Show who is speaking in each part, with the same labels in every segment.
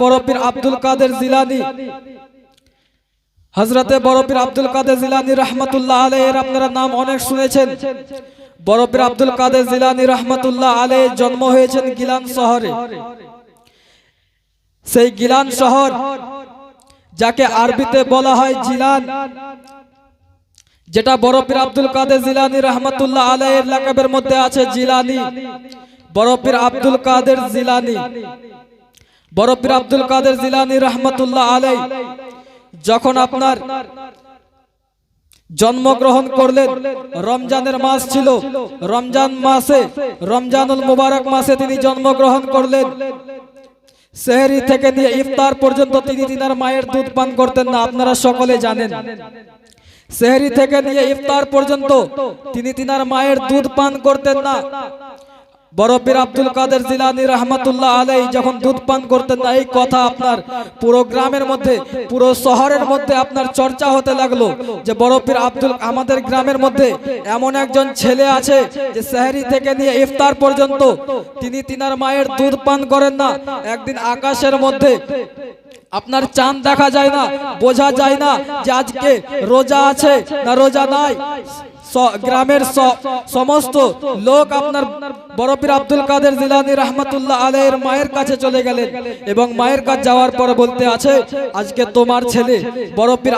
Speaker 1: বড় পীর আব্দুল কাদের জিলানী, হযরতে বড় পীর আব্দুল কাদের জিলানী রাহমাতুল্লাহ আলাইহির আপনারা নাম অনেক শুনেছেন। বড় পীর আব্দুল কাদের জিলানী রাহমাতুল্লাহ আলাইহি জন্ম হয়েছেন গিলান শহরে। সেই গিলান শহর যাকে আরবিতে বলা হয় জিলান, যেটা বড় পীর আব্দুল কাদের জিলানী রাহমাতুল্লাহ আলাইহির লাকাবের মধ্যে আছে জিলানী। বড় পীর আব্দুল কাদের জিলানী, বড় পীর আব্দুল কাদের জিলানী রাহমাতুল্লাহ আলাইহি যখন আপনার জন্মগ্রহণ করলেন, রমজানের মাস ছিল, রমজান মাসে, রমজানুল মুবারক মাসে তিনি জন্মগ্রহণ করলেন। সেহরি থেকে নিয়ে ইফতার পর্যন্ত তিনি তিনার মায়ের দুধ পান করতেন না, আপনারা সকলে জানেন। সেহরি থেকে নিয়ে ইফতার পর্যন্ত তিনি তিনার মায়ের দুধ পান করতেন না। বড় পীর আব্দুল কাদের জিলানী রাহমাতুল্লাহ আলাইহি যখন দুধ পান করতেন না, এই কথা আপনার পুরো গ্রামের মধ্যে, পুরো শহরের মধ্যে আপনার চর্চা হতে লাগলো যে বড় পীর আব্দুল, আমাদের গ্রামের মধ্যে এমন একজন ছেলে আছে যে সেহরি থেকে নিয়ে ইফতার পর্যন্ত তিনি তিনার মায়ের দুধ পান করেন না। একদিন আকাশের মধ্যে আপনার চাঁদ দেখা যায় না, বোঝা যায় না যে আজকে রোজা আছে না রোজা নাই। গ্রামের সমস্ত লোক আপনার বড় পীর আব্দুল কাদের জিলানী রাহমাতুল্লাহ আলাইহির মায়ের কাছে চলে গেলেন এবং মায়ের কাছে যাওয়ার পর বলতে আছে, আজকে তোমার ছেলে বড় পীর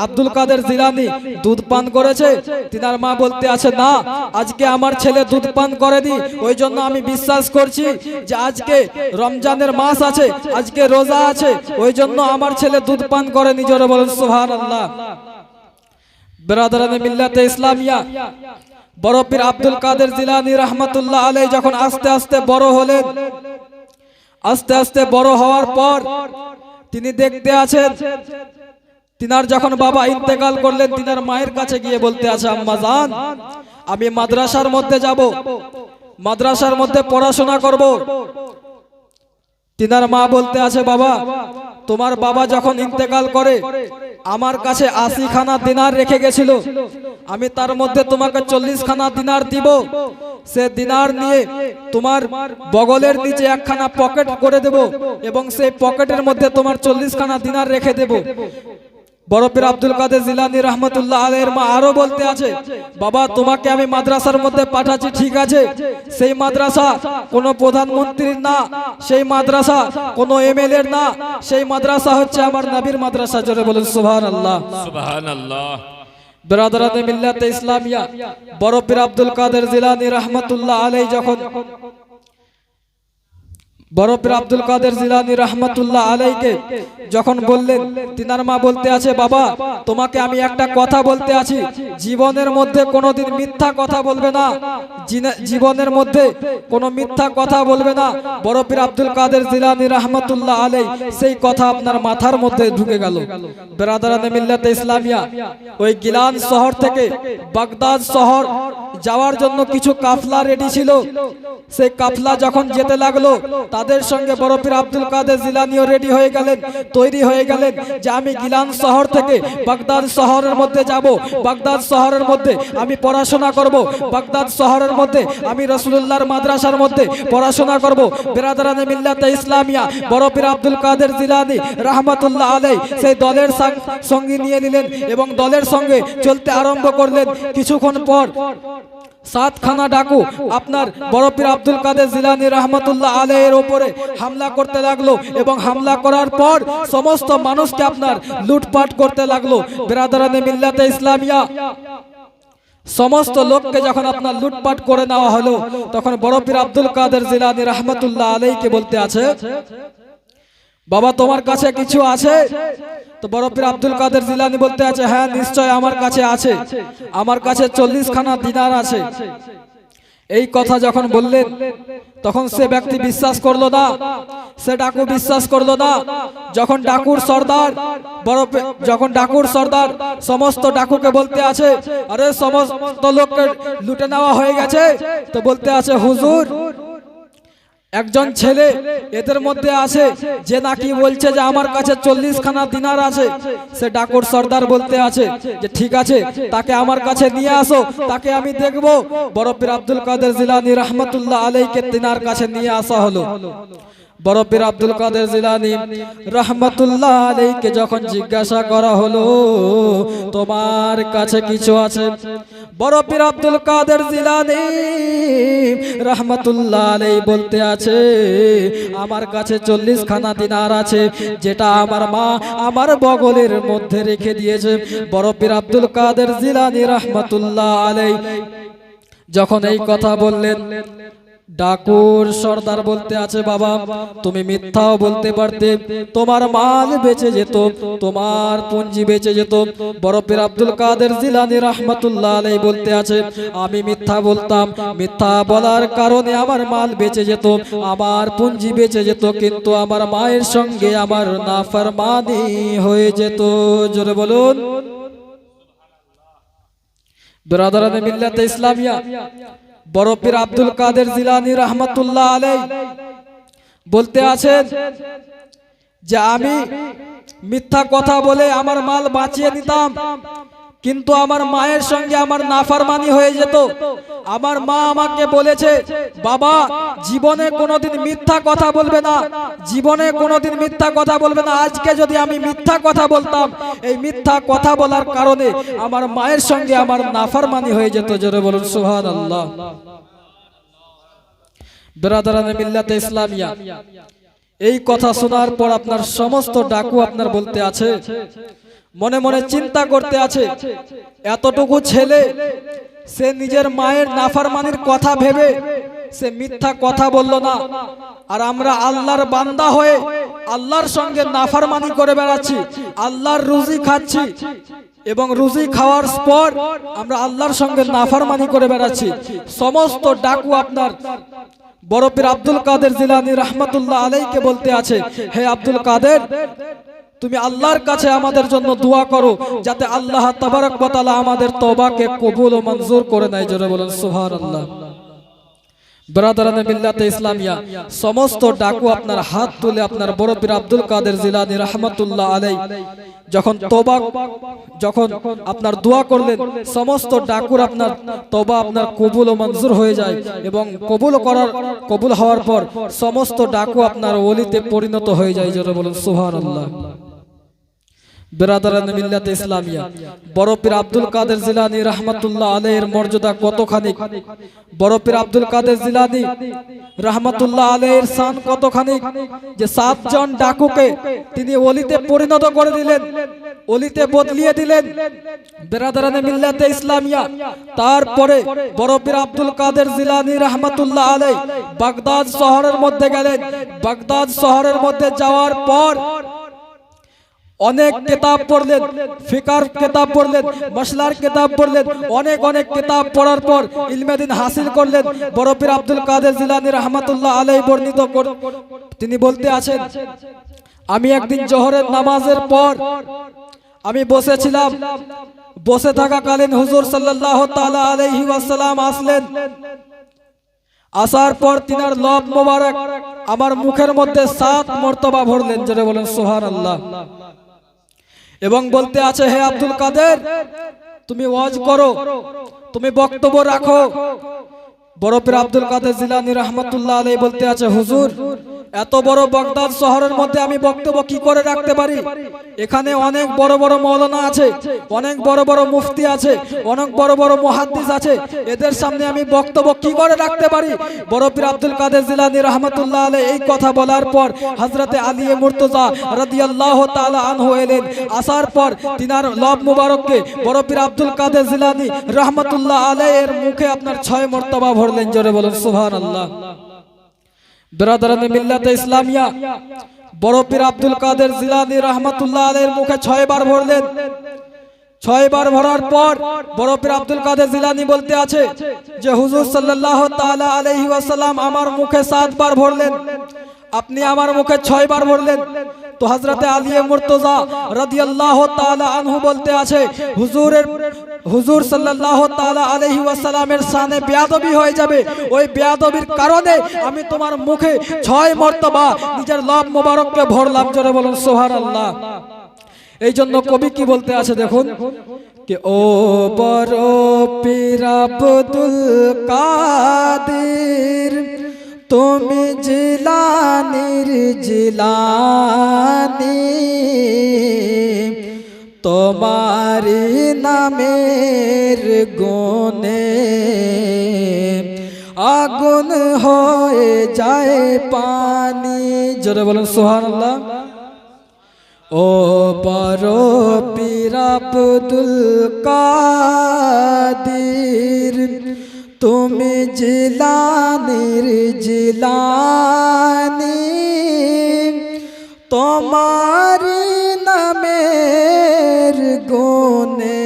Speaker 1: আব্দুল কাদের জিলানী দুধ পান করেছে। তিনার মা বলতে আছে, না, আজকে আমার ছেলে দুধ পান করেনি, ওই জন্য আমি বিশ্বাস করছি যে আজকে রমজানের মাস আছে, আজকে রোজা আছে, ওই জন্য আমার ছেলে দুধ পান করেনি। জোরে বলেন সুবহানাল্লাহ। বিরাদরানে মিল্লাতে ইসলামিয়া, বড় পীর আব্দুল কাদের জিলানী রাহমাতুল্লাহ আলাইহি যখন আস্তে আস্তে বড় হলেন, আস্তে আস্তে বড় হওয়ার পর তিনি দেখতে আছেন, তিনার যখন বাবা ইন্তেকাল করলেন, তিনার মায়ের কাছে গিয়ে বলতে আছে, আম্মা জান, আমি মাদ্রাসার মধ্যে যাব, মাদ্রাসার মধ্যে পড়াশোনা করব। তিনার মা বলতে আছে, বাবা, তোমার বাবা যখন ইন্তেকাল করে আমার কাছে 80 খানা দিনার রেখে গেছিল, আমি তার মধ্যে তোমাকে 40 খানা দিনার দিব। সে দিনার নিয়ে তোমার বগলের নিচে একখানা পকেট করে দেব এবং সেই পকেটের মধ্যে তোমার 40 খানা দিনার রেখে দেব। বড় পীর আব্দুল কাদের জিলানী রাহমাতুল্লাহ আলাইহির মা আরো বলতে আছে, বাবা, তোমাকে আমি মাদ্রাসার মধ্যে পাঠাচ্ছি, ঠিক আছে, সেই মাদ্রাসা কোনো প্রধানমন্ত্রীর না, সেই মাদ্রাসা কোনো এমএলএর না, সেই মাদ্রাসা হচ্ছে আমার নবীর মাদ্রাসা। জোরে বলেন সুবহানাল্লাহ,
Speaker 2: সুবহানাল্লাহ।
Speaker 1: বিরাদরানে মিল্লাতে ইসলামিয়া, বড় পীর আব্দুল কাদের জিলানী রাহমাতুল্লাহ আলাইহি যখন, বড় পীর আব্দুল কাদের জিলানী রাহমাতুল্লাহ আলাইহিকে যখন বললেন, তিনার মা বলতে আছে, বাবা, তোমাকে আমি একটা কথা বলতে আছি, জীবনের মধ্যে কোনোদিন মিথ্যা কথা বলবে না, জীবনের মধ্যে কোনো মিথ্যা কথা বলবে না। বড় পীর আব্দুল কাদের জিলানী রাহমাতুল্লাহ আলাইহি সেই কথা আপনার মাথার মধ্যে ঢুকে গেল। বিরাদরানে মিল্লাতে ইসলামিয়া, ওই গিলান শহর থেকে বাগদাদ শহর যাওয়ার জন্য কিছু কাফলা রেডি ছিল। সেই কাফলা যখন যেতে লাগলো, তাদের সঙ্গে বড় পীর আব্দুল কাদের জিলানীও রেডি হয়ে গেলেন, তৈরি হয়ে গেলেন যে আমি গিলান শহর থেকে বাগদাদ শহরের মধ্যে যাব, বাগদাদ শহরের মধ্যে আমি পড়াশোনা করব, বাগদাদ শহরের মধ্যে আমি রাসূলুল্লাহর মাদ্রাসার মধ্যে পড়াশোনা করব। বিরাদরানে মিল্লাতে ইসলামিয়া, বড় পীর আব্দুল কাদের জিলানী রাহমাতুল্লাহ আলাইহি সেই দলের সঙ্গী নিয়ে নিলেন এবং দলের সঙ্গে চলতে আরম্ভ করলেন। কিছুক্ষণ পর 7 খানা ডাকু আপনার বড় পীর আব্দুল কাদের জিলানী রাহমাতুল্লাহ আলাইহির উপরে হামলা করতে লাগলো এবং হামলা করার পর সমস্ত মানুষকে আপনার লুটপাট করতে লাগলো। বিরাদরানে মিল্লাতে ইসলামিয়া, সমস্ত লোককে যখন আপনার লুটপাট করে নেওয়া হলো, তখন বড় পীর আব্দুল কাদের জিলানী রাহমাতুল্লাহ আলাইহিকে বলতে আছে, বাবা, তোমার কাছে কিছু আছে? তো বড় পীর আব্দুল কাদের জিলানী বলতে আছে, হ্যাঁ, নিশ্চয় আমার কাছে আছে, আমার কাছে 40 খানা দিনার আছে। এই কথা যখন বললেন, তখন সে ব্যক্তি বিশ্বাস করলো না, সে ডাকু বিশ্বাস করলো না। যখন ডাকুর সর্দার সমস্ত ডাকুকে বলতে আছে, আরে সমস্ত লোককে লুটে নেওয়া হয়ে গেছে, তো বলতে আছে, হুজুর, একজন ছেলে এদের মধ্যে আছে যে নাকি বলছে যে আমার কাছে 40 খানা দিনার আছে। সে ডাকুর সর্দার বলতে আছে যে ঠিক আছে, তাকে আমার কাছে নিয়ে আসো, তাকে আমি দেখব। বড় পীর আব্দুল কাদের জিলানী রাহমাতুল্লাহ আলাইহিকে তিনার কাছে নিয়ে আসা হলো। বড় পীর আব্দুল কাদের জিলানী রহমাতুল্লাহ আলাইহিকে যখন জিজ্ঞাসা করা হলো তোমার কাছে কিছু আছে, বড় পীর আব্দুল কাদের জিলানী রহমাতুল্লাহ আলাইহি বলতে আছে আমার কাছে 40 খানা দিনার আছে, যেটা আমার মা আমার বগলের মধ্যে রেখে দিয়েছে। বড় পীর আব্দুল কাদের জিলানী রহমাতুল্লাহ আলাইহি যখন এই কথা বললেন, ডাকুর সর্দার বলতে আছে বাবা তুমি মিথ্যাও বলতে পারতে, তোমার মাল বেঁচে যেত, তোমার পুঁজি বেঁচে যেত। বড় পীর আব্দুল কাদের জিলানী রাহমাতুল্লাহ আলাইহি বলতে আছে আমি মিথ্যা বলতাম, মিথ্যা বলার কারণে আমার মাল বেঁচে যেত, আমার পুঁজি বেঁচে যেত, কিন্তু আমার মায়ের সঙ্গে আমার নাফরমানি হয়ে যেত। জোরে বলুন বিরাদরানে মিল্লাতে ইসলামিয়া। বড় পীর আব্দুল কাদের জিলানী রহমাতুল্লাহ আলাইহি বলতে আছেন যে আমি মিথ্যা কথা বলে আমার মাল বাঁচিয়ে নিতাম, কিন্তু আমার মায়ের সঙ্গে আমার নাফরমানি হয়ে যেত। আমার মা আমাকে বলেছে বাবা জীবনে কোনোদিন মিথ্যা কথা বলবে না, জীবনে কোনোদিন মিথ্যা কথা বলবে না। আজকে যদি আমি মিথ্যা কথা বলতাম, এই মিথ্যা কথা বলার কারণে আমার মায়ের সঙ্গে আমার নাফরমানি হয়ে যেত। জোরে বলুন সুবহানাল্লাহ। বিরাদরানে মিল্লাতে ইসলামিয়া, এই কথা শোনার পর আপনার সমস্ত ডাকু আপনার বলতে আছে, মনে মনে চিন্তা করতে আছে এতটুকু ছেলে সে নিজের মায়ের নাফরমানির কথা ভেবে সে মিথ্যা কথা বলল না, আর আমরা আল্লাহর বান্দা হয়ে আল্লাহর সঙ্গে নাফরমানি করে বেড়াচ্ছি, আল্লাহর রুজি খাচ্ছি এবং রুজি খাওয়ার পর আমরা আল্লাহর সঙ্গে নাফরমানি করে বেড়াচ্ছি। সমস্ত ডাকু আপনার বড় পীর আব্দুল কাদের জিলানী রহমাতুল্লাহ আলাইহিকে বলতে আছে হে আব্দুল কাদের তুমি আল্লাহর কাছে আমাদের জন্য দোয়া করো যাতে আল্লাহ তাবারক ওয়া তাআলা আমাদের তওবাকে কবুল ও মঞ্জুর করে নেয়। জোরে বলেন সুবহানাল্লাহ। বিরাদরানে মিল্লাতে ইসলামিয়া, সমস্ত ডাকু আপনার হাত তুলে আপনার বড় পীর আব্দুল কাদের জিলানী রহমাতুল্লাহ আলাইহি যখন আপনার দোয়া করলেন, সমস্ত ডাকুর আপনার তওবা আপনার কবুল ও মঞ্জুর হয়ে যায় এবং কবুল হওয়ার পর সমস্ত ডাকু আপনার ওলিতে পরিণত হয়ে যায়। জোরে বলুন সুবহানাল্লাহ। বিরাদরানে মিল্লাতে ইসলামিয়া, বড় পীর আব্দুল কাদের জিলানী রহমাতুল্লাহ আলাইহির মর্যাদা কতখানি, বড় পীর আব্দুল কাদের জিলানী রহমাতুল্লাহ আলাইহির শান কতখানি যে 7 জন ডাকুকে তিনি ওলিতে পরিণত করে দিলেন, ওলিতে বদলিয়ে দিলেন। বিরাদরানে মিল্লাতে ইসলামিয়া, তারপরে বড় পীর আব্দুল কাদের জিলানী রহমাতুল্লাহ আলাইহি বাগদাদ শহরের মধ্যে গেলেন। বাগদাদ শহরের মধ্যে যাওয়ার পর অনেক কিতাব পড়লেন, ফিকার কিতাব পড়লেন, মাসলার কিতাব পড়লেন, অনেক অনেক কিতাব পড়ার পর ইলমে দ্বীন হাসিল করলেন। বড় পীর আব্দুল কাদের জিলানী রহমাতুল্লাহ আলাইহি বর্ণিত তিনি বলতে আছেন আমি একদিন জোহরের নামাজের পর আমি বসেছিলাম, বসে থাকাকালীন হুজুর সাল্লাল্লাহু তাআলা আলাইহি ওয়াসাল্লাম আসলেন। আসার পর তিনার লব মোবারক আমার মুখের মধ্যে 7 মর্তবা ভরলেন। জোরে বলেন সুবহানাল্লাহ। এবং বলতে আছে হে আব্দুল কাদের তুমি ওয়াজ করো, তুমি বক্তব্য রাখো। বড় পীর আব্দুল কাদের জিলানী রহমাতুল্লাহ আলাইহি বলতে আছে হুজুর এত বড় বাগদাদ শহরের মধ্যে আমি বক্তব্য কি করে রাখতে পারি? এখানে অনেক বড় বড় মাওলানা আছে, অনেক বড় বড় মুফতি আছে, অনেক বড় বড় মুহাদ্দিস আছে, এদের সামনে আমি বক্তব্য কি করে রাখতে পারি? বড় পীর আব্দুল কাদের জিলানী রহমাতুল্লাহ আলাইহি এই কথা বলার পর হযরতে আলী মুর্তজা রাদিয়াল্লাহু তাআলা আনহু এলেন। আসার পর তিনার লব মুবারককে বড় পীর আব্দুল কাদের জিলানী রহমাতুল্লাহ আলাইহির মুখে আপনার 6 মর্তবা ভরলেন। জোরে বলেন সুবহানাল্লাহ। বিরাদরানে মিল্লাতে ইসলামিয়া, বড় পীর আব্দুল কাদের জিলানী রহমাতুল্লাহ আলাইহির মুখে 6 বার ভরলেন। 6 বার ভরার পর বড় পীর আব্দুল কাদের জিলানী বলতে আছে যে হুজুর সাল্লাল্লাহু তাআলা আলাইহি ওয়াসাল্লাম আমার মুখে 7 বার ভরলেন, আপনি আমার মুখে 6 বার ভরলেন। তো হযরতে আলী মুর্তজা রাদিয়াল্লাহু তাআলা আনহু বলতে আছে হুজুর সাল্লাল্লাহু তাআলা আলাইহি ওয়াসাল্লামের শানে বেয়াদবি হয়ে যাবে, ওই বেয়াদবির কারণে আমি তোমার মুখে 6 মর্তবা নিজের লব মোবারককে ভরলাম। জোরে বলুন সুবহানাল্লাহ। এই জন্য কবি কি বলতে আছে দেখুন कि ओ बरो पीर अब्दुल कादिर তুমি জিলানির জিলানি তোমারি নামের গুণে আগুন হয়ে যায় পানি। জোরে বলুন সুবহানাল্লাহ। ও বড় পীর আব্দুল কাদের তুমি জিলানির জিলানি তোমারি নামের গুণে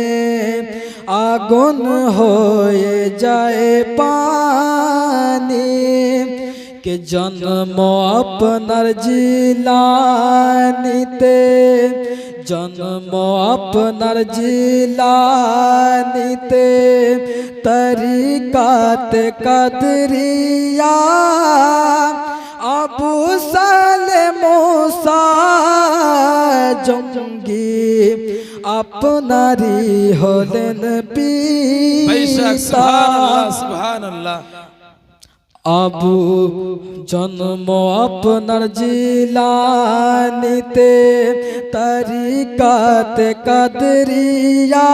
Speaker 1: আগুন হয়ে যায় পানি। কে জন্ম আপনার জিলানিতে জন্ম আপনার জিলানিতে তরিকাতে কাদরিয়া আবু সালে মুসা জঙ্গি আপনারি হলেন পিতা।
Speaker 2: সুবহানাল্লাহ।
Speaker 1: আবু জন্ম আপনার জিলানিতে তরিকাতে কাদরিয়া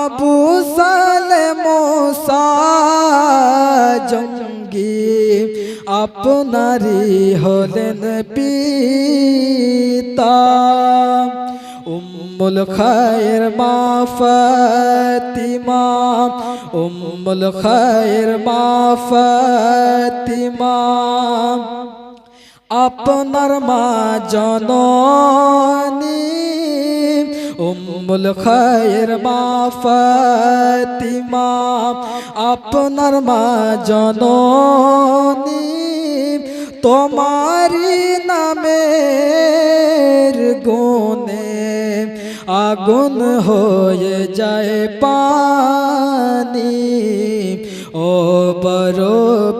Speaker 1: আবু সালে মুসা জঙ্গি আপনারি হলেন পিতা। উম্মুল খায়ের মা ফাতিমা উম্মুল খায়ের মা ফাতিমা আপনার মা জননী উম্মুল খায়ের মা ফাতিমা আপনার মা জননী তোমারি নামের গুণে আগুন হয়ে যায় পানি। ও বড়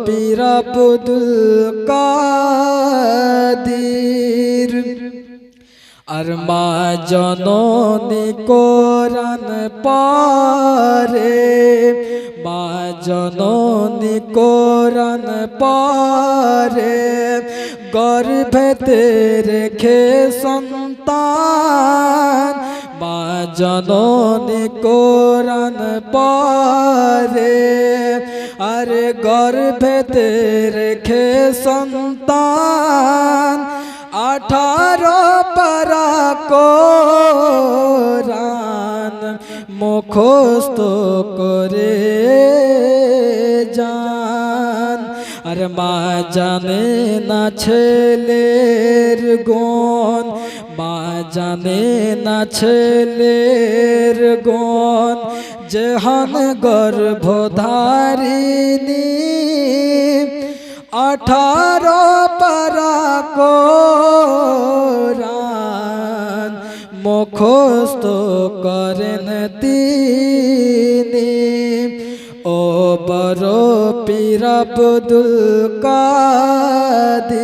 Speaker 1: পীর আব্দুল কাদের আর মা জননী কোরআন পড়ে মা জননী কোরআন পড়ে গর্ভেতে রেখে সন্তান মা জননী কোরআন পড়ে আরে গর্ভেতে রেখে সন্তান 18 পারা কোরআন মুখস্থ করে যান। আর মা জানে না ছেলের গুণ মা জানে না ছেলের গুণ যেহান গর্ভধারিণী 18 পারা কোরআন মুখস্থ করেন তিনি। ও বড় পীর আব্দুল কাদের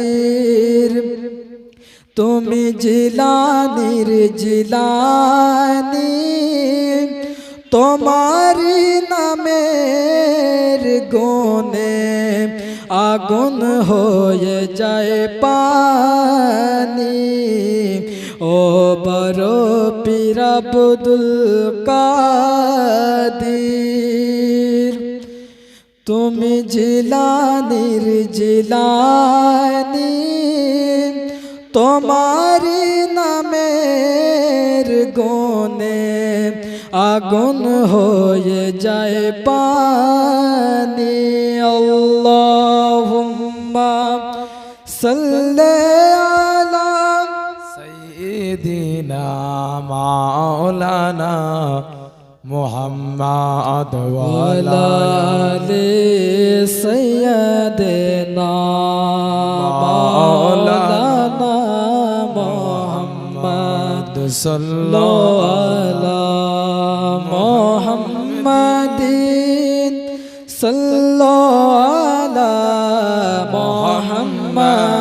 Speaker 1: তুমি জিলানির জিলানি তোমারি নামের গুণে আগুন হয়ে যায় পানি। ও বড় পীর আব্দুল কাদের তুমি জিলানির জিলানি তোমারি নামের গুণে আগুন হয়ে যায় পানি। আল্লাহুম্মা সাল্লি আলা
Speaker 2: সাইয়্যিদিনা মাওলানা মুহাম্মদ ওয়া আলি
Speaker 1: সাইয়্যিদিনা মাওলানা মুহাম্মদ সাল্লাল্লাহু মুহাম্মাদিন সাল্লাল্লাহু মুহাম্মদ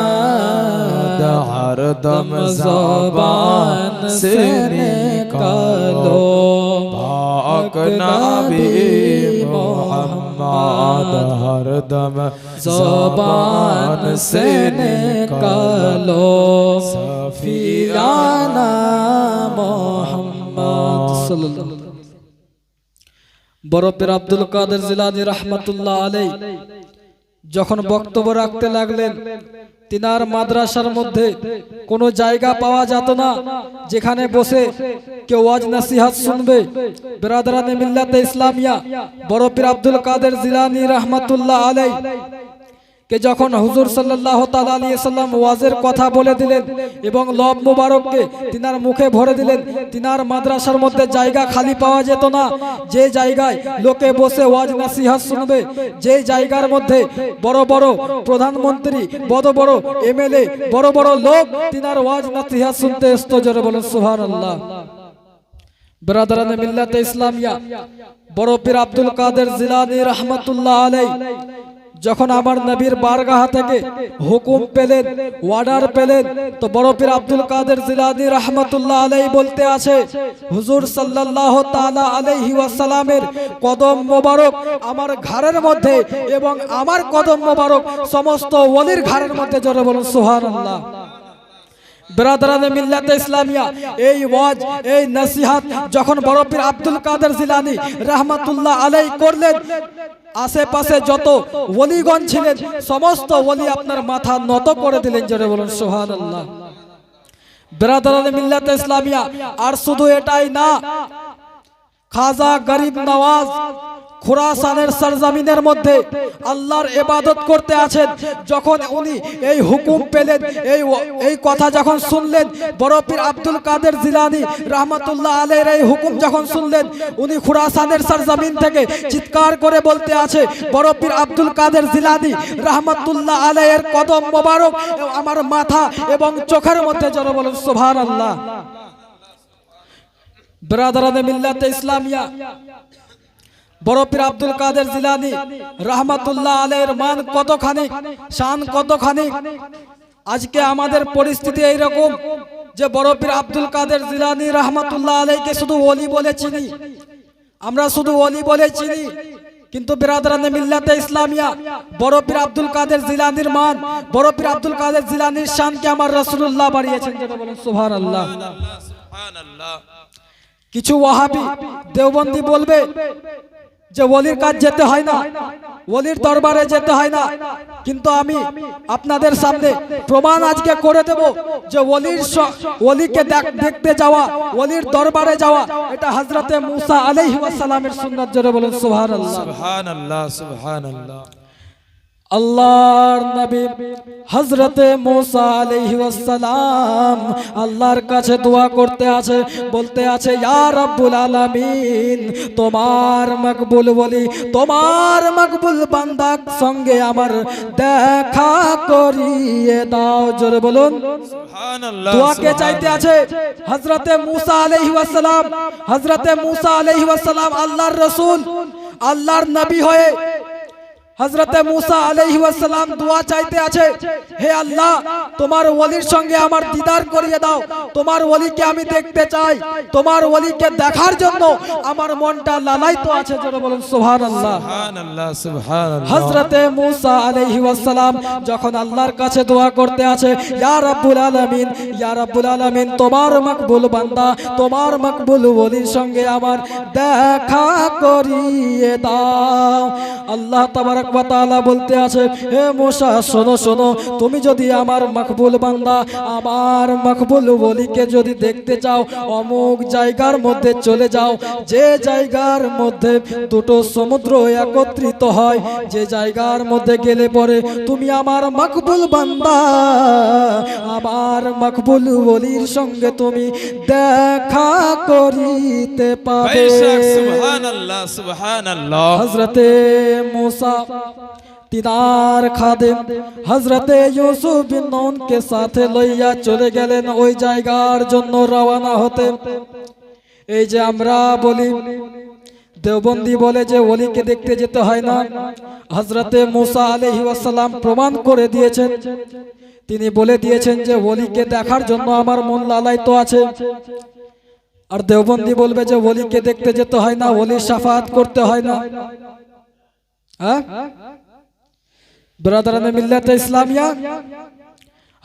Speaker 1: हरदम ज़बान से निकालो पाक नबी
Speaker 2: मोहम्मद हरदम
Speaker 1: ज़बान से निकालो सफियाना मोहम्मद सल्लल्लाहु अलैहि वसल्लम। বড় পীর আব্দুল কাদের জিলানী রাহমাতুল্লাহ আলাইহি যখন বক্তব্য রাখতে লাগলেন, তিনার মাদ্রাসার মধ্যে কোনো জায়গা পাওয়া যেত না যেখানে বসে কেউ ওয়াজ নসিহত শুনবে। বিরাদরানে মিল্লাতে ইসলামিয়া বড় পীর আব্দুল কাদের জিলানী রাহমাতুল্লাহ আলাইহি কে যখন হুজুর সাল্লাল্লাহু তাআলা আলাইহি সাল্লাম ওয়াজের কথা বলে দিলেন এবং লব মুবারককে তিনার মুখে ভরে দিলেন, তিনার মাদ্রাসার মধ্যে জায়গা খালি পাওয়া যেত না। যে জায়গায় লোকে বসে ওয়াজ নসিহত শুনবে, যে জায়গার মধ্যে বড় বড় প্রধানমন্ত্রী, বড় বড় এমএলএ, বড় বড় লোক তিনার ওয়াজ নসিহত শুনতে আসতো। জোরে বলেন সুবহানাল্লাহ। বিরাদরানে মিল্লাতে ইসলামিয়া বড় পীর আব্দুল কাদের জিলানী রাহমাতুল্লাহ আলাইহি যখন আমার নবীর বারগাহ থেকে হুকুম পেলেন, অর্ডার পেলেন, তো বড় পীর আব্দুল কাদের জিলানী রাহমাতুল্লাহ আলাইহি বলতে আছে, হুজুর সাল্লাল্লাহু তাআলা আলাইহি ওয়াসাল্লামের কদম মোবারক আমার ঘাড়ের মধ্যে এবং আমার কদম মোবারক সমস্ত ওলির ঘাড়ের মধ্যে। জোরে বলুন সুবহানাল্লাহ। বিরাদরানে মিল্লাতে ইসলামিয়া এই ওয়াজ, এই নসিহত যখন বড় পীর আব্দুল কাদের জিলানী রাহমাতুল্লাহ আলাইহি করলেন, আশেপাশে যত ওলিগণ ছিলেন সমস্ত ওলি আপনার মাথা নত করে দিলেন। জোরে বলুন সুবহানাল্লাহ। বিরাদরানে মিল্লাতে ইসলামিয়া আর শুধু এটাই না, খাজা গরিব নওয়াজ খুরাসানের সরজমিনের মধ্যে আল্লাহর ইবাদত করতে আছেন। যখন উনি এই হুকুম পেলেন, এই কথা যখন শুনলেন, বড় পীর আব্দুল কাদের জিলানী রাহমাতুল্লাহ আলাইহির এই হুকুম যখন শুনলেন, উনি খুরাসানের সরজমিন থেকে চিৎকার করে বলতে আছে, বড় পীর আব্দুল কাদের জিলানী রাহমাতুল্লাহ আলাইহির কদম মোবারক আমার মাথা এবং চোখের মধ্যে। জোরে বলুন সুবহানাল্লাহ। বিরাদরানে মিল্লাতে ইসলামিয়া বড় পীর আব্দুল কাদের জিলানী রাহমাতুল্লাহ আলাইহির মান কতখানি, শান কতখানি। আজকে আমাদের পরিস্থিতি এইরকম যে বড় পীর আব্দুল কাদের জিলানী রাহমাতুল্লাহ আলাইহিকে শুধু ওলি বলে চিনি, আমরা শুধু ওলি বলে চিনি, কিন্তু বিরাদরানে মিল্লাতে ইসলামিয়া বড় পীর আব্দুল কাদের জিলানীর মান, বড় পীর আব্দুল কাদের জিলানীর শানকে আমার রাসূলুল্লাহ বাড়িয়েছেন। যেটা বলেন সুবহানাল্লাহ। কিছু ওয়াহাবি দেওবন্দি বলবে যে ওলির কাজ যেতে হয় না, ওলির দরবারে যেতে হয় না, কিন্তু আমি আপনাদের সামনে প্রমাণ আজকে করে দেব যে ওলিকে দেখতে যাওয়া, ওলির দরবারে যাওয়া এটা হযরতে মুসা আলাইহিস সালামের সুন্নাত। জোরে বলেন সুবহানাল্লাহ।
Speaker 2: সুবহানাল্লাহ সুবহানাল্লাহ।
Speaker 1: আল্লাহর নবী হযরতে মুসা আলাইহিস সালাম আল্লাহর কাছে দোয়া করতে আছে, বলতে আছে, ইয়া রাব্বুল আলামিন, তোমার মকবুল ওলি, তোমার মকবুল বান্দার সঙ্গে আমার দেখা করিয়ে দাও। জোরে বলুন সুবহানাল্লাহ। দোয়া কে চাইতে আছে? হযরতে মুসা আলাইহিস সালাম। হযরতে মুসা আলাইহিস সালাম আল্লাহর রাসূল, আল্লাহর নবী হয়ে হযরতে মুসা আলাইহিস সালাম দোয়া চাইতে আছে, হে আল্লাহ, তোমার ওলির সঙ্গে আমার দিদার করিয়ে দাও, তোমার ওলিকে আমি দেখতে চাই, তোমার ওলিকে দেখার জন্য আমার মনটা লালায়িত আছে। জোরে বলুন সুবহানাল্লাহ।
Speaker 2: সুবহানাল্লাহ সুবহানাল্লাহ।
Speaker 1: হযরতে মুসা আলাইহিস সালাম যখন আল্লাহর কাছে দোয়া করতে আছে, ইয়া রাব্বুল আলামিন, ইয়া রাব্বুল আলামিন, তোমার মকবুল বান্দা, তোমার মকবুল ওলির সঙ্গে আমার দেখা করিয়ে দাও। আল্লাহ তাবারক ওয়া তাআলা বলতে আছে, হে মুসা, শোনো শোনো, তুমি যদি আমার মকবুল বান্দা, আমার মকবুল ওলিকে যদি দেখতে চাও, অমুক জায়গার মধ্যে চলে যাও, যে জায়গার মধ্যে দুটো সমুদ্র একত্রিত হয়, যে জায়গার মধ্যে গেলে পরে তুমি আমার মকবুল বান্দা, আমার মকবুল ওলির সঙ্গে তুমি দেখা করিতে পাবে।
Speaker 2: সুবহানাল্লাহ সুবহানাল্লাহ।
Speaker 1: হযরতে মুসা তিনার খাদেম হযরতে ইউসুফ বিন নূনকে সাথে লইয়া চলে গেলেন ওই জায়গার জন্য রওনা হতে। এই যে আমরা বলি, দেওবন্দি বলে যে ওলিকে দেখতে যেতে হয় না, হযরতে মুসা আলাইহিস সালাম প্রমাণ করে দিয়েছেন, তিনি বলে দিয়েছেন যে ওলিকে দেখার জন্য আমার মন লালায়িত আছে। আর দেওবন্দি বলবে যে ওলিকে দেখতে যেতে হয় না, ওলির শাফাআত করতে হয় না। হ্যাঁ ব্রাদারানে মিল্লাতে ইসলামিয়া,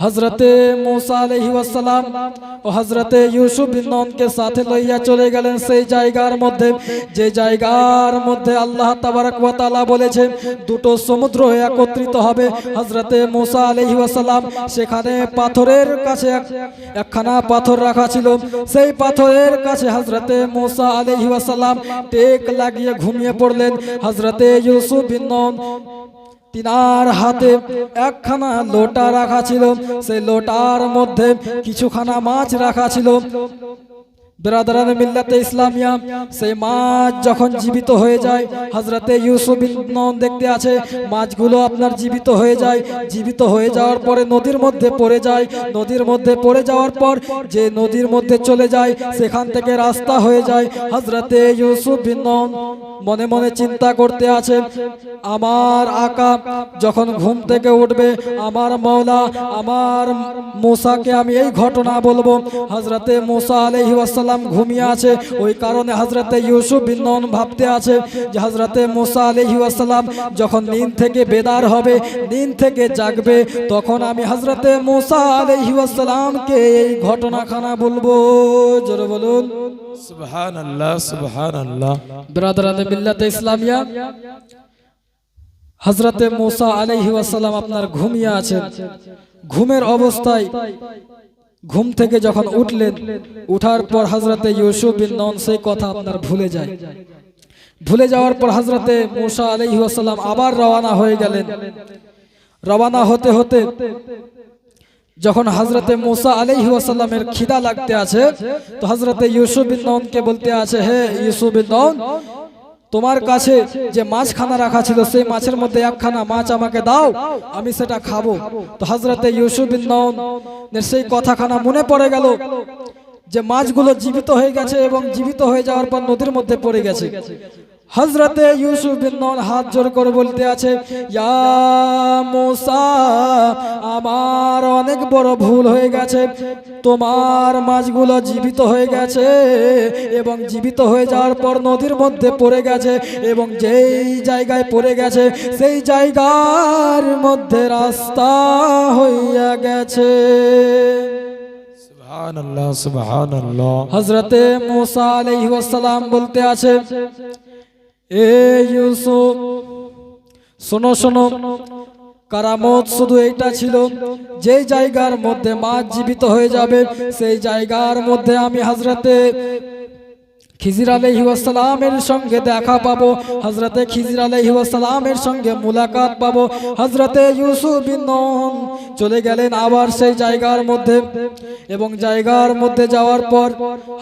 Speaker 1: হযরতে মুসা আলাইহিস সালাম ও হযরতে ইউসুফ বিন নূনকে সাথে লইয়া চলে গেলেন সেই জায়গার মধ্যে, যে জায়গার মধ্যে আল্লাহ তাবারক ওয়া তাআলা বলেছেন দুটো সমুদ্র একত্রিত হবে। হযরতে মুসা আলাইহিস সালাম সেখানে পাথরের কাছে একখানা পাথর রাখা ছিল, সেই পাথরের কাছে হযরতে মুসা আলাইহিস সালাম টেক লাগিয়ে ঘুমিয়ে পড়লেন। হযরতে ইউসুফ বিন নূন তিনার হাতে একখানা লোটা রাখা ছিল, সেই লোটার মধ্যে কিছুখানা মাছ রাখা ছিল। বিরাদরানে মিল্লাতে ইসলামিয়া, সেই মাছ যখন জীবিত হয়ে যায়, হযরতে ইউসুফ বিন নূন দেখতে আছে মাছগুলো আপনার জীবিত হয়ে যায়। জীবিত হয়ে যাওয়ার পরে নদীর মধ্যে পড়ে যায়। নদীর মধ্যে পড়ে যাওয়ার পর যে নদীর মধ্যে চলে যায় সেখান থেকে রাস্তা হয়ে যায়। হযরতে ইউসুফ বিন নূন মনে মনে চিন্তা করতে আছে, আমার আকা যখন ঘুম থেকে উঠবে, আমার মাওলা আমার মুসাকে আমি এই ঘটনা বলবো। হযরতে মুসা আলাইহিস সালাম ঘুমিয়ে আছে, ওই কারণে হযরতে ইউসুফ বিন নূন ভাবতে আছে যে হযরতে মুসা আলাইহিস সালাম যখন নিন থেকে বেদার হবে, নিন থেকে জাগবে, তখন আমি হযরতে মুসা আলাইহিস সালামকে এই ঘটনাখানা বলবো। জোরে বলুন
Speaker 2: সুবহানাল্লাহ সুবহানাল্লাহ।
Speaker 1: ব্রাদারানে মিল্লাতে ইসলামিয়া, হযরতে মুসা আলাইহিস সালাম আপনার ঘুমিয়ে আছেন। ঘুমের অবস্থায় ঘুম থেকে যখন উঠলেন, উঠার পর হযরতে ইউসুফ বিন নূন সেই কথা আপনার ভুলে যায়। ভুলে যাওয়ার পর হযরতে মুসা আলাইহিস সালাম আবার রওনা হয়ে গেলেন। রওনা হতে হতে যখন হযরতে মুসা আলাইহিস সালামের খিদা লাগতে আছে, তো হযরতে ইউসুফ বিন নূনকে বলতে আছে, হে ইউসুফ বিন নূন, তোমার কাছে যে মাছখানা রাখা ছিল সেই মাছের মধ্যে একখানা মাছ আমাকে দাও, আমি সেটা খাবো। তো হযরতে ইউসুফ বিন নূনের সেই কথাখানা মনে পড়ে গেল যে মাছগুলো জীবিত হয়ে গেছে এবং জীবিত হয়ে যাওয়ার পর নদীর মধ্যে পড়ে গেছে। হযরতে ইউসুফ বিন নূন হাত জোড় করে বলতে আছে, ইয়া মুসা, আমার অনেক বড় ভুল হয়ে গেছে, তোমার মাছগুলো জীবিত হয়ে গেছে এবং জীবিত হয়ে যাওয়ার পর নদীর মধ্যে পড়ে গেছে, এবং যেই জায়গায় পড়ে গেছে সেই জায়গার মধ্যে রাস্তা হইয়া গেছে।
Speaker 2: সুবহানাল্লাহ সুবহানাল্লাহ।
Speaker 1: হযরতে মুসা আলাইহিস সালাম বলতে আছে, এ ইউসুফ, শোনো শোনো, কারামত শুধু এইটা ছিল, যে জায়গার মধ্যে মাছ জীবিত হয়ে যাবে সেই জায়গার মধ্যে আমি হযরতে খিজির আলাইহিস সালামের সঙ্গে দেখা পাবো, হযরতে খিজির আলাইহিস সালামের সঙ্গে মুলাকাত পাবো। হযরতে ইউসুফ বিন নূন চলে গেলেন আবার সেই জায়গার মধ্যে, এবং জায়গার মধ্যে যাওয়ার পর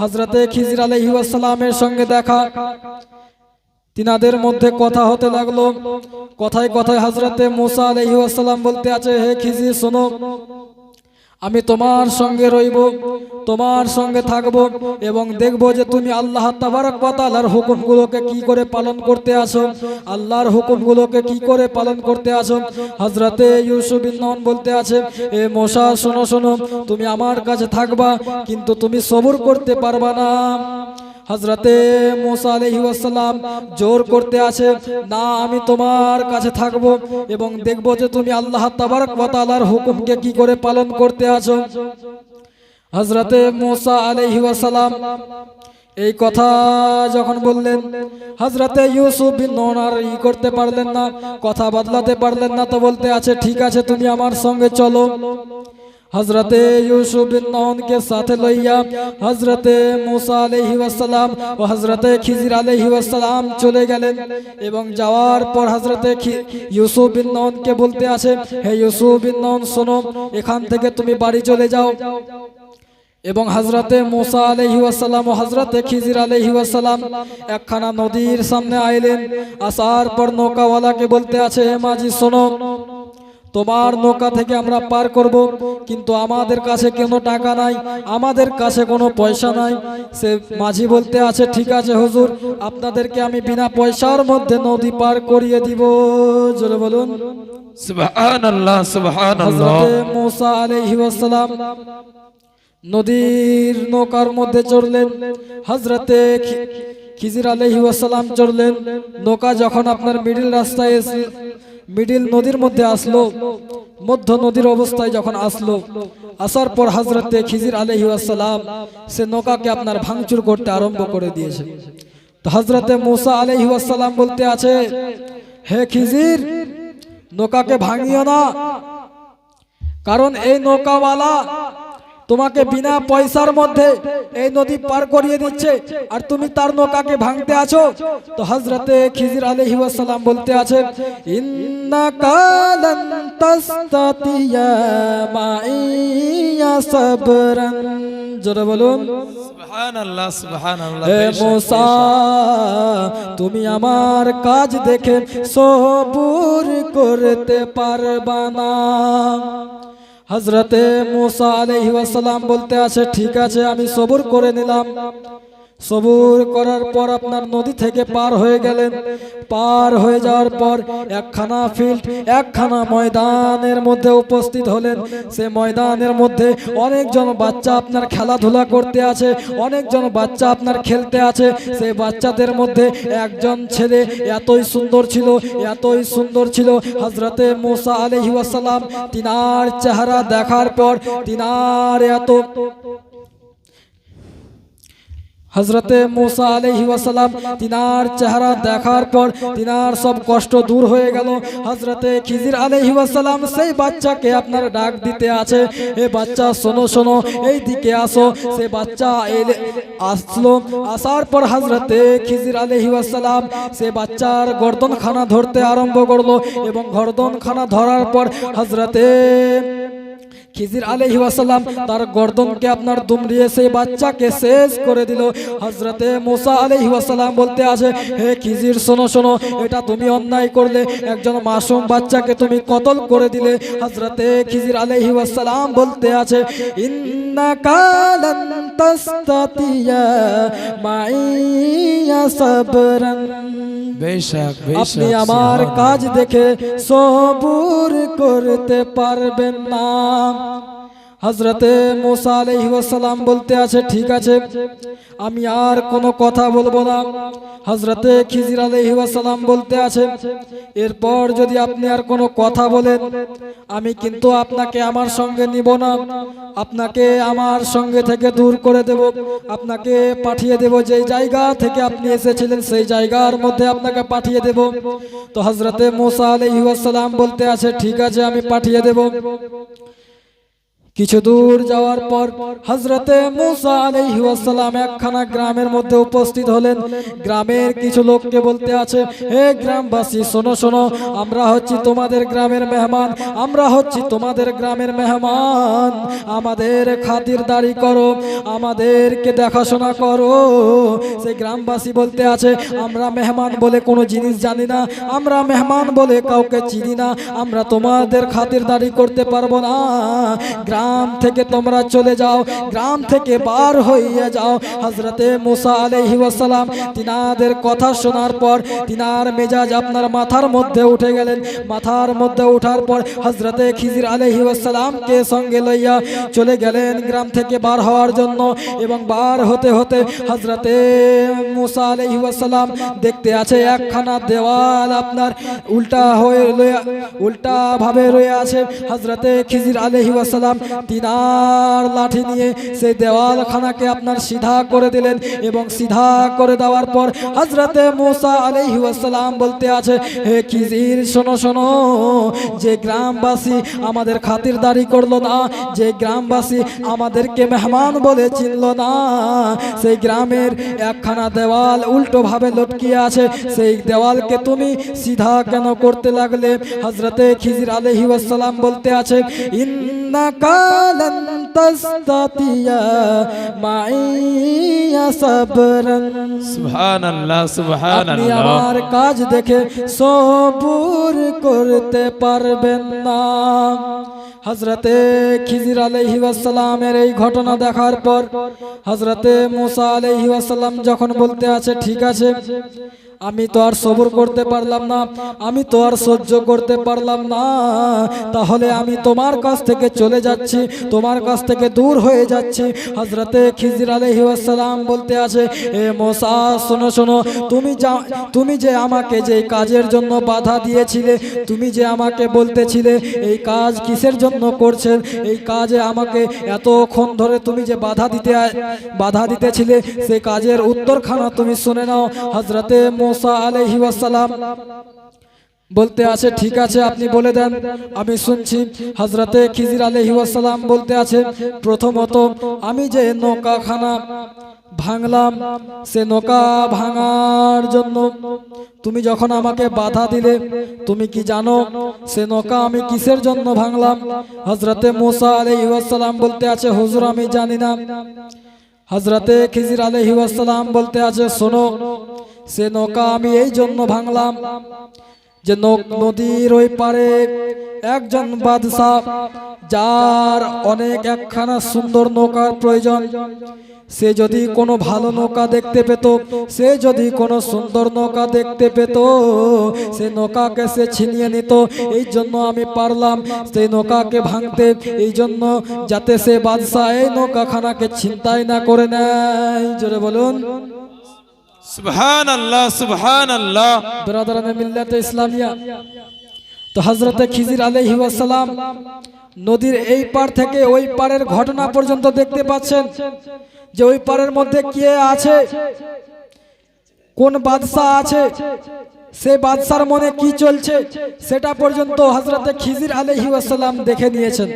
Speaker 1: হযরতে খিজির আলাইহিস সালামের সঙ্গে দেখা, তিনাদের মধ্যে কথা হতে লাগলো। কথায় কথায় হযরতে মুসা আলাইহিস সালাম বলতে আছে, হে খিজির শোনো, আমি তোমার সঙ্গে রইব, তোমার সঙ্গে থাকব এবং দেখব যে তুমি আল্লাহ তাবারক ওয়া তাআলার হুকুমগুলোকে কি করে পালন করতে আসো, আল্লাহর হুকুমগুলোকে কি করে পালন করতে আসো। হযরতে ইউসুফ বিন নূন বলতে আছে, এ মুসা শোনো শোনো, তুমি আমার কাছে থাকবা কিন্তু তুমি সবর করতে পারবা না। হযরতে মুসা আলাইহিস সালাম জোর করতে আছে, না আমি তোমার কাছে থাকব এবং দেখব যে তুমি আল্লাহ তাবারক ওয়া তাআলার হুকুমকে কি করে পালন করতে আছো। হযরতে মুসা আলাইহিস সালাম এই কথা যখন বললেন, হযরতে ইউসুফ বিন নূন আর করতে পারলেন না, কথা বদলাতে পারলেন না, তো বলতে আছে, ঠিক আছে তুমি আমার সঙ্গে চলো। হযরতে ইউসুফ বিন নূনকে সাথে লইয়া হযরতে মুসা আলাইহিস সালাম ও হযরতে খিজির আলাইহিস সালাম চলে গেলেন, এবং যাওয়ার পর হযরতে ইউসুফ বিন নূনকে বলতে আছে, হে ইউসুফ বিন নূন শোনো, এখান থেকে তুমি বাড়ি চলে যাও। এবং হযরতে মুসা আলাইহিস সালাম ও হযরতে খিজির আলাইহিস সালাম একখানা নদীর সামনে আইলেন। আসার পর নৌকাওয়ালাকে বলতে আছে, হে মাঝি শোনো, তোমার নৌকা থেকে আমরা পার করব, কিন্তু আমাদের কাছে কোনো টাকা নাই, আমাদের কাছে কোনো পয়সা নাই। সে মাঝি বলতে আছে, ঠিক আছে হুজুর, আপনাদেরকে আমি বিনা পয়সার মধ্যে নদী পার করিয়ে দিব। জোরে বলুন
Speaker 2: সুবহানাল্লাহ সুবহানাল্লাহ।
Speaker 1: হযরতে মুসা আলাইহিস সালাম নদীর নৌকার মধ্যে চড়লেন। হযরতে খিজির আলাইহিস সালাম চললেন। নৌকা যখন আপনার মিডিল রাস্তায় এসে মিডিল নদীর মধ্যে আসলো, মধ্য নদীর অবস্থায় যখন আসলো, আসার পর হযরতে খিজির আলাইহিস সালাম সে নৌকাকে আপনার ভাঙচুর করতে আরম্ভ করে দিয়েছে। তো হযরতে মূসা আলাইহিস সালাম বলতে আছে, হে খিজির, নৌকাকে ভাঙিও না, কারণ এই নৌকাওয়ালা তোমাকে বিনা পয়সার মধ্যে এই নদী পার করিয়ে দিচ্ছে, আর তুমি তার নৌকাকে ভাঙতে আছো। তো হযরতে খিজির আলাইহিস সালাম বলতে আছে, ইন্নাকা লান তাসতাতিয়া মাইয়া সাবরান। জোরে বলুন
Speaker 2: সুবহানাল্লাহ, সুবহানাল্লাহ।
Speaker 1: হে মূসা, তুমি আমার কাজ দেখে সবুর করতে পারবা না। হযরতে মূসা আলাইহিস সালাম বলতে আছে, ঠিক আছে, আমি সবুর করে নিলাম। সবুর করার পর আপনার নদী থেকে পার হয়ে গেলেন। পার হয়ে যাওয়ার পর একখানা ফিল্ড, একখানা ময়দানের মধ্যে উপস্থিত হলেন। সে ময়দানের মধ্যে অনেকজন বাচ্চা আপনার খেলাধুলা করতে আছে, অনেকজন বাচ্চা আপনার খেলতে আছে। সেই বাচ্চাদের মধ্যে একজন ছেলে এতই সুন্দর ছিল, এতই সুন্দর ছিল, হযরতে মূসা আলাইহিস সালাম তিনার চেহারা দেখার পর তিনার হযরতে মূসা আলাইহিস সালাম তিনার চেহারা দেখার পর তিনার সব কষ্ট দূর হয়ে গেল। হযরতে খিজির আলাইহিস সালাম সেই বাচ্চাকে আপনার ডাক দিতে আছে, এ বাচ্চা শোনো শোনো, এই দিকে আসো। সে বাচ্চা আসলো। আসার পর হযরতে খিজির আলাইহিস সালাম সে বাচ্চার গর্দনখানা ধরতে আরম্ভ করলো, এবং গর্দনখানা ধরার পর হযরতে খিজির আলাইহিস সালাম তার গর্দনকে আপনার দুমড়িয়ে সেই বাচ্চাকে শেষ করে দিল। হযরতে মূসা আলাইহিস সালাম বলতে আছে, হে খিজির, শোনো শোনো, এটা তুমি অন্যায় করলে, একজন মাসুম বাচ্চাকে তুমি কতল করে দিলে। হযরতে খিজির আলাইহিস সালাম বলতে আছে, ইন্নাকা লান তাসতাতিয়া মাইয়া সাবরান।
Speaker 2: বেশক,
Speaker 1: আপনি আমার কাজ দেখে সবুর করতে পারবেন না। হযরতে মূসা আলাইহিস সালাম বলতে আছে, ঠিক আছে, আমি আর কোনো কথা বলবো না। হযরতে খিজির আলাইহিস সালাম বলতে আছে, এরপর যদি আপনি আর কোনো কথা বলেন, আমি কিন্তু আপনাকে আমার সঙ্গে নিব না, আপনাকে আমার সঙ্গে থেকে দূর করে দেব, আপনাকে পাঠিয়ে দেব যেই জায়গা থেকে আপনি এসেছিলেন সেই জায়গার মধ্যে আপনাকে পাঠিয়ে দেব। তো হযরতে মূসা আলাইহিস সালাম বলতে আছে, ঠিক আছে, আমি পাঠিয়ে দেব। কিছু দূর যাওয়ার পর হযরতে মূসা আলাইহিস সালাম একখানা গ্রামের মধ্যে উপস্থিত হলেন। গ্রামের কিছু লোককে বলতে আছে, হে গ্রামবাসী, শোনো শোনো, আমরা হচ্ছি তোমাদের গ্রামের মেহমান, আমরা হচ্ছি তোমাদের গ্রামের মেহমান, আমাদের খাতিরদারি করো, আমাদেরকে দেখাশোনা করো। সেই গ্রামবাসী বলতে আছে, আমরা মেহমান বলে কোনো জিনিস জানি না, আমরা মেহমান বলে কাউকে চিনি না, আমরা তোমাদের খাতিরদারি করতে পারবো না। গ্রাম থেকে তোমরা চলে যাও, গ্রাম থেকে বার হইয়া যাও। হযরতে মূসা আলাইহিস সালাম তিনাদের কথা শোনার পর তিনার মেজাজ আপনার মাথার মধ্যে উঠে গেলেন। মাথার মধ্যে ওঠার পর হযরতে খিজির আলাইহিস সালামকে সঙ্গে লইয়া চলে গেলেন গ্রাম থেকে বার হওয়ার জন্য। এবং বার হতে হতে হযরতে মূসা আলাইহিস সালাম দেখতে আছে একখানা দেওয়াল আপনার উল্টা ভাবে রয়ে আছে। হযরতে খিজির আলাইহিস সালাম তিনার লাঠি নিয়ে সেই দেওয়ালখানাকে আপনার সিধা করে দিলেন, এবং সিধা করে দেওয়ার পর হযরতে মূসা আলাইহিস সালাম বলতে আছে, হে খিজির, শোনো শোনো, যে গ্রামবাসী আমাদের খাতিরদারি করলো না, যে গ্রামবাসী আমাদেরকে মেহমান বলে চিনল না, সেই গ্রামের একখানা দেওয়াল উল্টো ভাবে লটকিয়ে আছে, সেই দেওয়ালকে তুমি সিধা কেন করতে লাগলে? হযরতে খিজির আলাইহিস সালাম বলতে আছে, ইন্নাকা লান তাসতাতিয়া মাইয়া সাবরান।
Speaker 2: সুবহানাল্লাহ,
Speaker 1: আপনি
Speaker 2: সুবহানাল্লাহ।
Speaker 1: আমার কাজ দেখে সবুর করতে পারবেন না। হযরতে খিজির আলাইহিস সালামের এই ঘটনা দেখার পর হযরতে মূসা আলাইহিস সালাম যখন বলতে আছে, ঠিক আছে, আমি তো আর সবর করতে পারলাম না, আমি তো আর সহ্য করতে পারলাম না, তাহলে আমি তোমার কাছ থেকে চলে যাচ্ছি, তোমার কাছ থেকে দূর হয়ে যাচ্ছি। হযরতে খিজির আলাইহিস সালাম বলতে আছে, এ মুসা শোনো শোনো, তুমি যে আমাকে যে কাজের জন্য বাধা দিয়েছিলে, তুমি যে আমাকে বলতেছিলে এই কাজ কিসের জন্য করছেন, এই কাজে আমাকে এতক্ষণ ধরে তুমি যে বাধা দিতেছিলে, সেই কাজের উত্তরখানা তুমি শুনে নাও। হযরতে মুসা আলাইহিস সালাম বলতে আছে, ঠিক আছে আপনি বলে দেন, আমি শুনছি। হযরতে খিজির আলাইহিস সালাম বলতে আছে, প্রথমত আমি যে নৌকাখানা ভাঙলাম, সে নৌকা ভাঙার জন্য তুমি যখন আমাকে বাধা দিলে, তুমি কি জানো সে নৌকা আমি কিসের জন্য ভাঙলাম? হযরতে মুসা আলাইহিস সালাম বলতে আছে, হুজুর আমি জানি না। হযরতে খিজির আলাইহিস সালাম বলতে আছে, শোনো, সে নৌকা আমি এই জন্য ভাঙলাম যে নদীর ওই পারে একজন বাদশা, যার অনেক একখানা সুন্দর নৌকার প্রয়োজন, সে যদি কোনো ভালো নৌকা দেখতে পেত, সে যদি কোনো সুন্দর নৌকা দেখতে পেত, সে নৌকাকে সে ছিনিয়ে নিত। এই জন্য আমি পারলাম সেই নৌকাকে ভাঙতে, এই জন্য যাতে সে বাদশা এই নৌকাখানাকে ছিনতাই না করে নেয়। জোরে বলুন
Speaker 2: সুবহানাল্লাহ, সুবহানাল্লাহ।
Speaker 1: বিরাদরানে মিল্লাতে ইসলামিয়া, তো হযরতে খিজির আলাইহিস সালাম নদীর এই পার থেকে ওই পারের ঘটনা পর্যন্ত দেখতে পাচ্ছেন, যে ওই পারের মধ্যে কে আছে, কোন বাদশা আছে, সে বাদশার মনে কি চলছে, সেটা পর্যন্ত হযরতে খিজির আলাইহিস সালাম দেখে নিয়েছেন।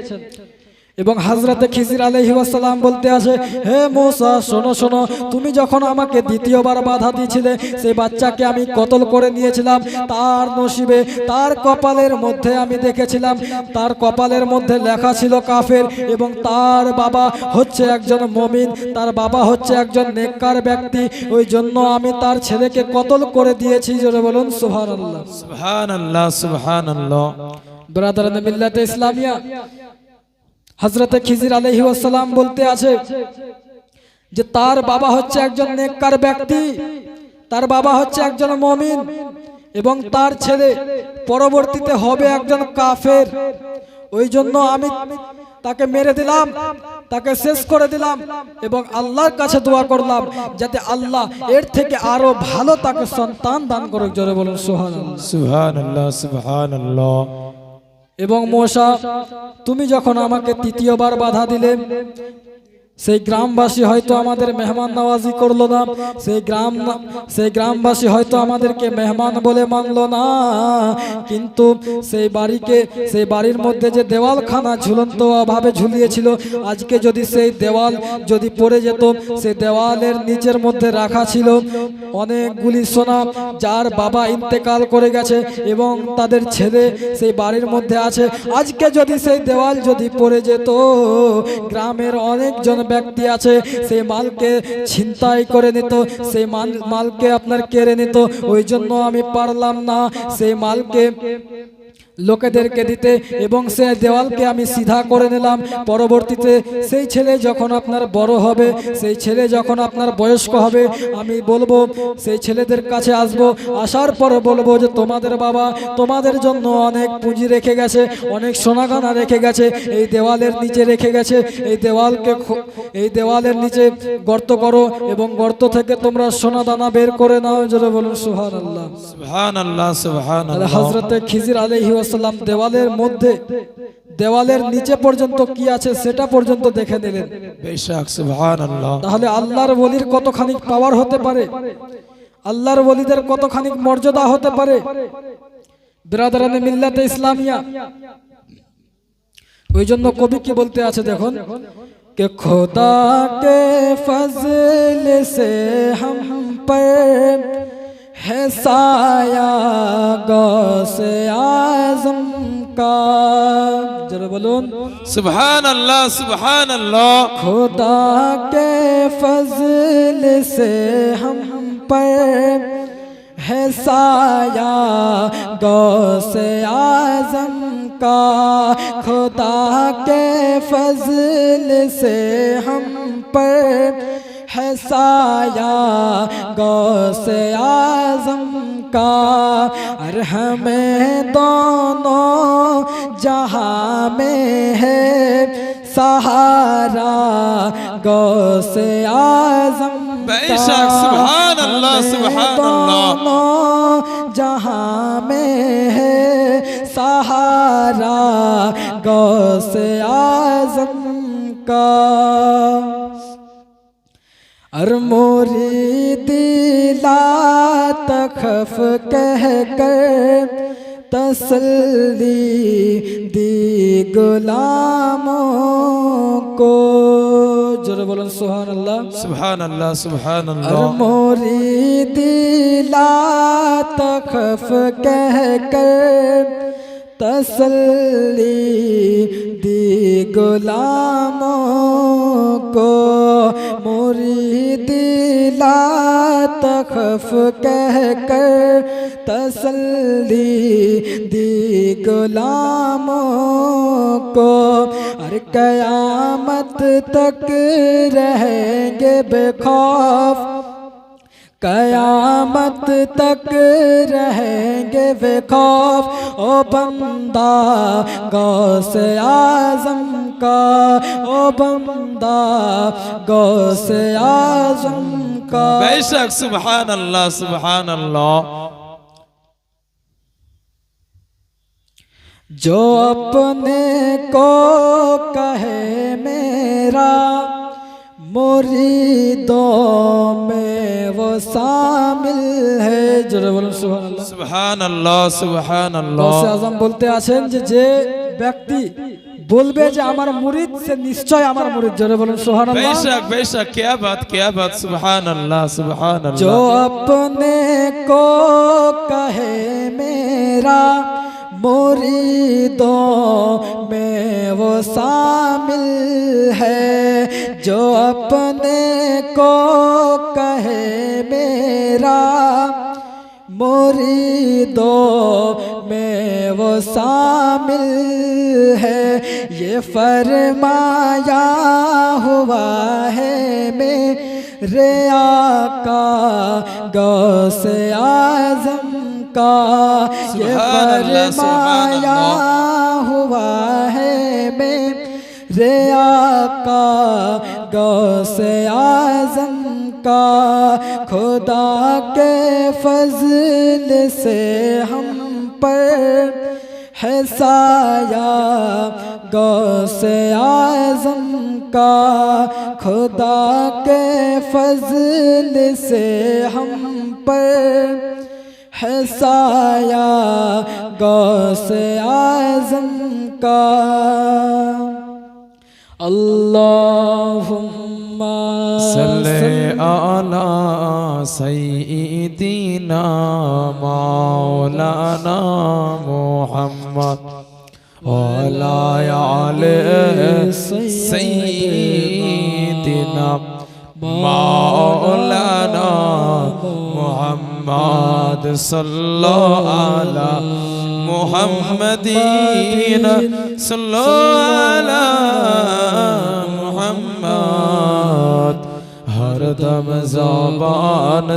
Speaker 1: এবং হযরতে খিজির আলাইহিস সালাম বলতে আছে, হে মুসা শোনো শোনো, তুমি যখন আমাকে দ্বিতীয়বার বাধা দিয়েছিলে, সেই বাচ্চাকে আমি কতল করে নিয়েছিলাম, তার নসিবে, তার কপালের মধ্যে আমি দেখেছিলাম, তার কপালের মধ্যে লেখা ছিল কাফের, এবং তার বাবা হচ্ছে একজন মুমিন, তার বাবা হচ্ছে একজন নেককার ব্যক্তি, ওই জন্য আমি তার ছেলেকে কতল করে দিয়েছি। জোরে বলুন সুবহানাল্লাহ,
Speaker 2: সুবহানাল্লাহ, সুবহানাল্লাহ।
Speaker 1: ব্রাদারান মিল্লাতে ইসলামিয়া, হযরতে খিজির আলাইহিস সালাম বলতে আছে যে তার বাবা হচ্ছে একজন নেককার ব্যক্তি, তার বাবা হচ্ছে একজন মুমিন, এবং তার ছেলে পরবর্তীতে হবে একজন কাফের। ওই জন্য আমি তাকে মেরে দিলাম, তাকে শেষ করে দিলাম, এবং আল্লাহর কাছে দোয়া করলাম যাতে আল্লাহ এর থেকে আরো ভালো তাকে সন্তান দান করুক। জোরে বলুন সুবহানাল্লাহ,
Speaker 2: সুবহানাল্লাহ, সুবহানাল্লাহ।
Speaker 1: এবং মুসা, তুমি যখন আমাকে তৃতীয়বার বাধা দিলে, সেই গ্রামবাসী হয়তো আমাদের মেহমান নওয়াজি করলো না, সেই গ্রামবাসী হয়তো আমাদেরকে মেহমান বলে মানলো না, কিন্তু সেই বাড়ির মধ্যে যে দেওয়ালখানা ঝুলন্ত ভাবে ঝুলিয়েছিল, আজকে যদি সেই দেওয়াল যদি পড়ে যেত, সেই দেওয়ালের নিচের মধ্যে রাখা ছিল অনেকগুলি সোনা, যার বাবা ইন্তেকাল করে গেছে এবং তাদের ছেলে সেই বাড়ির মধ্যে আছে। আজকে যদি সেই দেওয়াল যদি পড়ে যেত, গ্রামের অনেকজন ব্যক্তি আছে, সেই মালকে ছিনতাই করে নিত, সেই মালকে আপনার কেড়ে নিত। ওই জন্য আমি পারলাম না সেই মালকে লোকেদেরকে দিতে, এবং সেই দেওয়ালকে আমি সিধা করে নিলাম। পরবর্তীতে সেই ছেলে যখন আপনার বড় হবে, সেই ছেলে যখন আপনার বয়স্ক হবে, আমি বলবো সেই ছেলেদের কাছে আসবো, আসার পর বলবো যে তোমাদের বাবা তোমাদের জন্য অনেক পুঁজি রেখে গেছে, অনেক সোনাগানা রেখে গেছে, এই দেওয়ালের নিচে রেখে গেছে, এই দেওয়ালের নিচে গর্ত করো এবং গর্ত থেকে তোমরা সোনা দানা বের করে নাও। জোরে বলুন সুবহানাল্লাহ,
Speaker 2: সুবহানাল্লাহ, সুবহানাল্লাহ।
Speaker 1: হযরতে খিজির আলাইহিস সালাম দেওয়ালের মধ্যে, দেওয়ালের নিচে পর্যন্ত কি আছে সেটা পর্যন্ত দেখে নিলেন।
Speaker 2: বেশক, সুবহানাল্লাহ।
Speaker 1: তাহলে আল্লাহর ওলির কতখানি পাওয়ার হতে পারে, আল্লাহর ওলিদের কতখানি মর্যাদা হতে পারে। বিরাদরানে মিল্লাতে ইসলামিয়া, ওই জন্য কবি কি বলতে আছে দেখুন, কে খোদা কে ফজল সে হাম पर है साया गौसे आज़म का। जरा बोलून
Speaker 2: सुभानअल्लाह, सुभानअल्लाह।
Speaker 1: खुदा के फजल से हम पर है साया गौसे आज़म का। खुदा के फजल से हम पर है साया गौसे आज़म का। और हमें दोनों जहां में है सहारा गौसे आज़म का।
Speaker 2: बेशक सुभान अल्लाह सुभान अल्लाह।
Speaker 1: दोनों जहां में है सहारा गौसे आज़म का। और मुरीदी ला तखफ कह कर तसल्ली दी गुलामों को। जरा बोलन सुभान अल्लाह
Speaker 2: सुभान अल्लाह सुभान
Speaker 1: और
Speaker 2: अल्लाह।
Speaker 1: मुरीदी ला तखफ कह कर तसल्ली दी गुलामों को। मुरीदी ला तखफ कह कर तसल्ली दी गुलामों को। और कयामत तक रहेंगे बेखौफ, कयामत तक रहेंगे बेखौफ ओ बंदा गौसे आज़म का। ओ बंदा गौसे आज़म का।
Speaker 2: बेशक सुभान अल्लाह सुभान अल्लाह।
Speaker 1: जो अपने को कहे मेरा मुरीदों में वो शामिल है। जरा बोलুন সুবহানাল্লাহ
Speaker 2: সুবহানাল্লাহ সুবহানাল্লাহ।
Speaker 1: গৌসে আজম বলতে আছেন যে ব্যক্তি বলবে যে আমার মুরিদ সে নিশ্চয় আমার মুরিদ। জোরে বলুন সুবহানাল্লাহ।
Speaker 2: बेशक बेशक क्या बात सुबहानल्लाह सुबहानल्लाह।
Speaker 1: जो अपने को कहे मेरा मुरीदों में वो शामिल है। जो अपने को कहे मेरा मुरीदों में वो शामिल है। ये फरमाया हुआ है मेरे आका गौसे आज़म का। ये फरमाया हुआ है मेरे आका गौसे आज़म का। खुदा के फज़ल से हम पर है साया गौसे आज़म का। खुदा के फज़ल से हम पर है साया गौसे आज़म का। अल्लाहुम्मा
Speaker 2: सल्ले अला सय्यिदिना मौलाना मुहम्मद वअला आले सय्यिदिना मौलाना मुहम्मद सल्लल्लाहु अला मुहम्मदीन सल्लल्लाहु अला मुहम्मद। हर दम ज़बान